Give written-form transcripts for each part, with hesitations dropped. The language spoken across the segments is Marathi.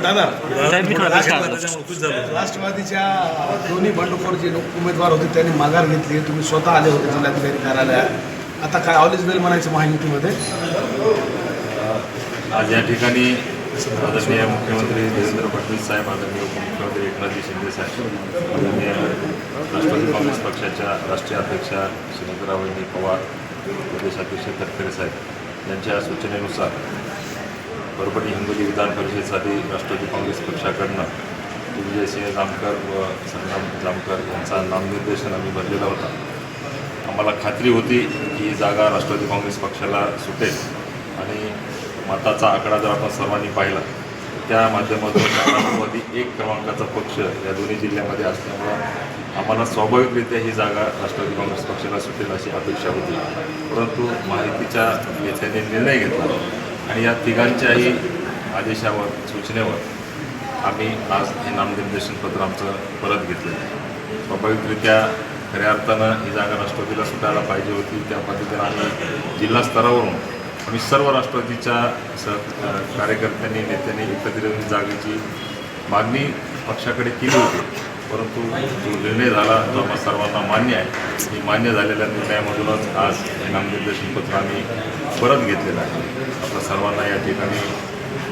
दादा राष्ट्रवादीच्या दोन्ही बंडखोर जे उमेदवार होते त्यांनी माघार घेतली. तुम्ही स्वतः आले होते जिल्हाधिकारी कार्यालयात. आता काय ऑल इज वेल म्हणायचं महायुतीमध्ये? आज या ठिकाणी आदरणीय मुख्यमंत्री देवेंद्र फडणवीस साहेब, आदरणीय उपमुख्यमंत्री एकनाथजी शिंदे साहेब, आदरणीय राष्ट्रवादी काँग्रेस पक्षाच्या राष्ट्रीय अध्यक्षा सुनेत्राबाई पवार, प्रदेशाध्यक्ष तटकरे साहेब यांच्या सूचनेनुसार परभणी हिंगोली विधान परिषदेसाठी राष्ट्रवादी काँग्रेस पक्षाकडनं विजयसिंह जामकर व संग्राम जामकर यांचा नामनिर्देशन आम्ही भरलेला होता. आम्हाला खात्री होती की ही जागा राष्ट्रवादी काँग्रेस पक्षाला सुटेल आणि मताचा आकडा जर आपण सर्वांनी पाहिला त्या माध्यमातून राष्ट्रवादी 1 क्रमांकाचा पक्ष या दोन्ही जिल्ह्यामध्ये असल्यामुळं आम्हाला स्वाभाविकरित्या ही जागा राष्ट्रवादी काँग्रेस पक्षाला सुटेल अशी अपेक्षा होती. परंतु महायुतीच्या नेत्यांनी निर्णय घेतला आणि या तिघांच्याही आदेशावर सूचनेवर आम्ही आज हे नामनिर्देशन पत्र आमचं परत घेतलेलं आहे. स्वाभाविकरित्या खऱ्या अर्थानं ही जागा राष्ट्रवादीला सुटायला पाहिजे होती. त्या पद्धतीनं आम्ही जिल्हा स्तरावरून आम्ही सर्व राष्ट्रवादीच्या कार्यकर्त्यांनी नेत्यांनी एकत्रित येऊन जागेची मागणी पक्षाकडे केली होती. परंतु जो निर्णय झाला जो आम्हा सर्वांना मान्य आहे, ही मान्य झालेल्या निर्णयामधूनच आज हे नामनिर्देशन पत्र आम्ही परत घेतलेलं आहे. आपल्या सर्वांना या ठिकाणी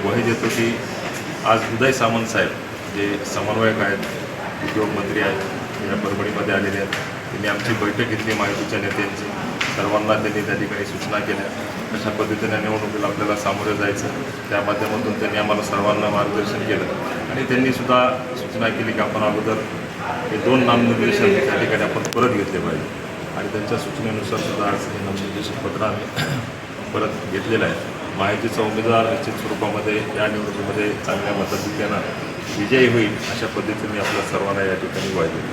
ग्वाही देतो की आज उदय सामंत साहेब जे समन्वयक आहेत, उद्योगमंत्री आहेत, या परभणीमध्ये आलेले आहेत. त्यांनी आमची बैठक घेतली महायुतीच्या नेत्यांची. सर्वांना त्यांनी त्या ठिकाणी सूचना केल्या कशा पद्धतीने निवडणुकीला आपल्याला सामोरे जायचं. त्या माध्यमातून त्यांनी आम्हाला सर्वांना मार्गदर्शन केलं आणि त्यांनीसुद्धा सूचना केली की आपण अगोदर हे 2 नामनिर्देशन त्या ठिकाणी आपण परत घेतले पाहिजे आणि त्यांच्या सूचनेनुसार सुद्धा आज हे नामनिर्देशन पत्र आम्ही परत घेतलेलं आहे. महायुतीचा उमेदवार निश्चित स्वरूपामध्ये या निवडणुकीमध्ये चांगल्या मताधिक्यानं विजयी होईल अशा पद्धतीने आपल्या सर्वांना या ठिकाणी ग्वाही देतो.